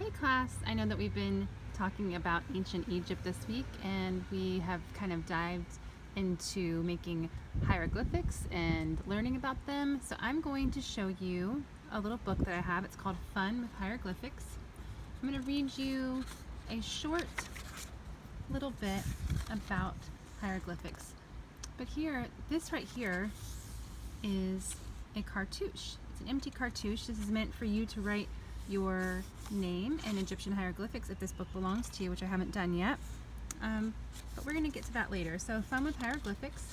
Hey class, I know that we've been talking about ancient Egypt this week, and we have kind of dived into making hieroglyphics and learning about them. So I'm going to show you a little book that I have. It's called Fun with Hieroglyphics. I'm going to read you a short little bit about hieroglyphics. But here, this right here is a cartouche. It's an empty cartouche. This is meant for you to write your name in Egyptian hieroglyphics if this book belongs to you, which I haven't done yet. But we're going to get to that later. So Fun with Hieroglyphics.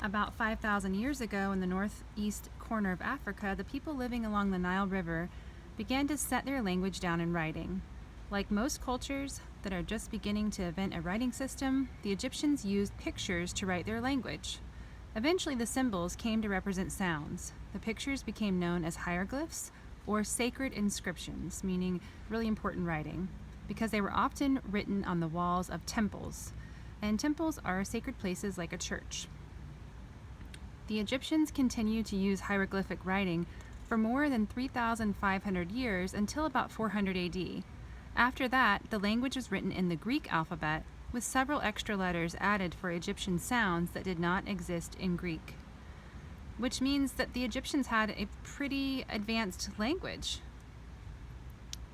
About 5,000 years ago in the northeast corner of Africa, the people living along the Nile River began to set their language down in writing. Like most cultures that are just beginning to invent a writing system, the Egyptians used pictures to write their language. Eventually, the symbols came to represent sounds. The pictures became known as hieroglyphs, or sacred inscriptions, meaning really important writing, because they were often written on the walls of temples. And temples are sacred places like a church. The Egyptians continued to use hieroglyphic writing for more than 3,500 years until about 400 AD. After that, the language was written in the Greek alphabet, with several extra letters added for Egyptian sounds that did not exist in Greek, which means that the Egyptians had a pretty advanced language.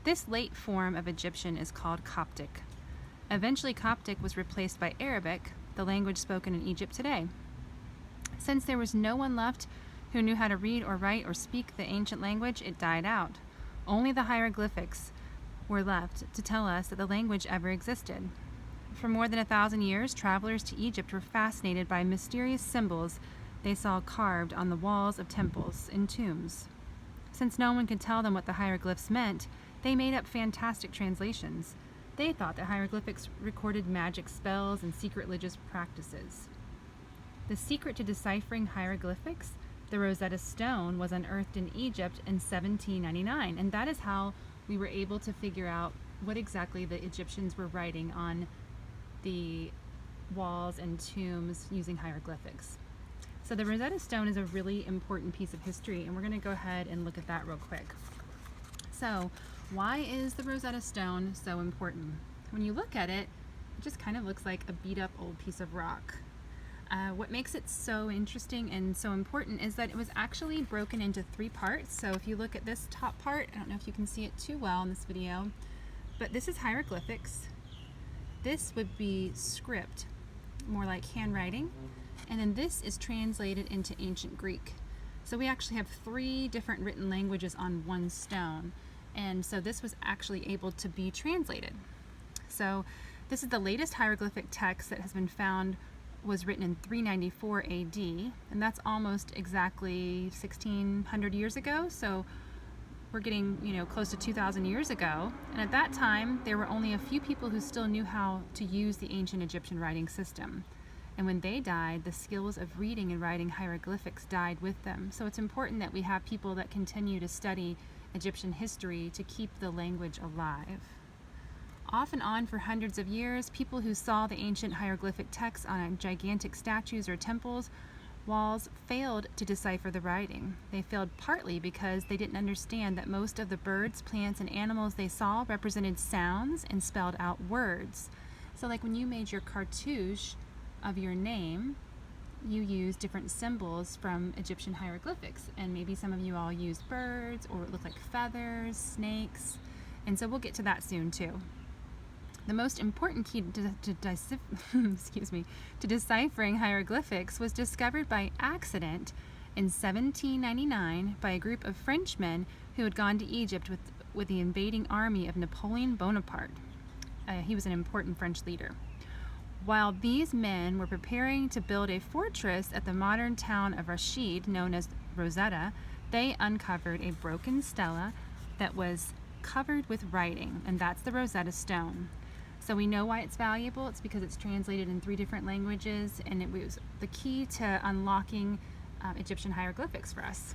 This late form of Egyptian is called Coptic. Eventually, Coptic was replaced by Arabic, the language spoken in Egypt today. Since there was no one left who knew how to read or write or speak the ancient language, it died out. Only the hieroglyphics were left to tell us that the language ever existed. For more than 1,000 years, travelers to Egypt were fascinated by mysterious symbols they saw carved on the walls of temples and tombs. Since no one could tell them what the hieroglyphs meant, they made up fantastic translations. They thought that hieroglyphics recorded magic spells and secret religious practices. The secret to deciphering hieroglyphics, the Rosetta Stone, was unearthed in Egypt in 1799, and that is how we were able to figure out what exactly the Egyptians were writing on the walls and tombs using hieroglyphics. So the Rosetta Stone is a really important piece of history, and we're going to go ahead and look at that real quick. So why is the Rosetta Stone so important? When you look at it, it just kind of looks like a beat up old piece of rock. What makes it so interesting and so important is that it was actually broken into 3 parts. So if you look at this top part, I don't know if you can see it too well in this video, but this is hieroglyphics. This would be script, more like handwriting, and then this is translated into ancient Greek. So we actually have 3 different written languages on one stone, and so this was actually able to be translated. So this is the latest hieroglyphic text that has been found, was written in 394 AD, and that's almost exactly 1,600 years ago. So we're getting, close to 2,000 years ago. And at that time, there were only a few people who still knew how to use the ancient Egyptian writing system. And when they died, the skills of reading and writing hieroglyphics died with them. So it's important that we have people that continue to study Egyptian history to keep the language alive. Off and on for hundreds of years, people who saw the ancient hieroglyphic texts on gigantic statues or temples walls failed to decipher the writing. They failed partly because they didn't understand that most of the birds, plants, and animals they saw represented sounds and spelled out words. So like when you made your cartouche of your name, you used different symbols from Egyptian hieroglyphics, and maybe some of you all used birds, or it looked like feathers, snakes, and so we'll get to that soon too. The most important key to deciphering hieroglyphics was discovered by accident in 1799 by a group of Frenchmen who had gone to Egypt with the invading army of Napoleon Bonaparte. He was an important French leader. While these men were preparing to build a fortress at the modern town of Rashid, known as Rosetta, they uncovered a broken stela that was covered with writing, and that's the Rosetta Stone. So we know why it's valuable. It's because it's translated in 3 different languages, and it was the key to unlocking Egyptian hieroglyphics for us.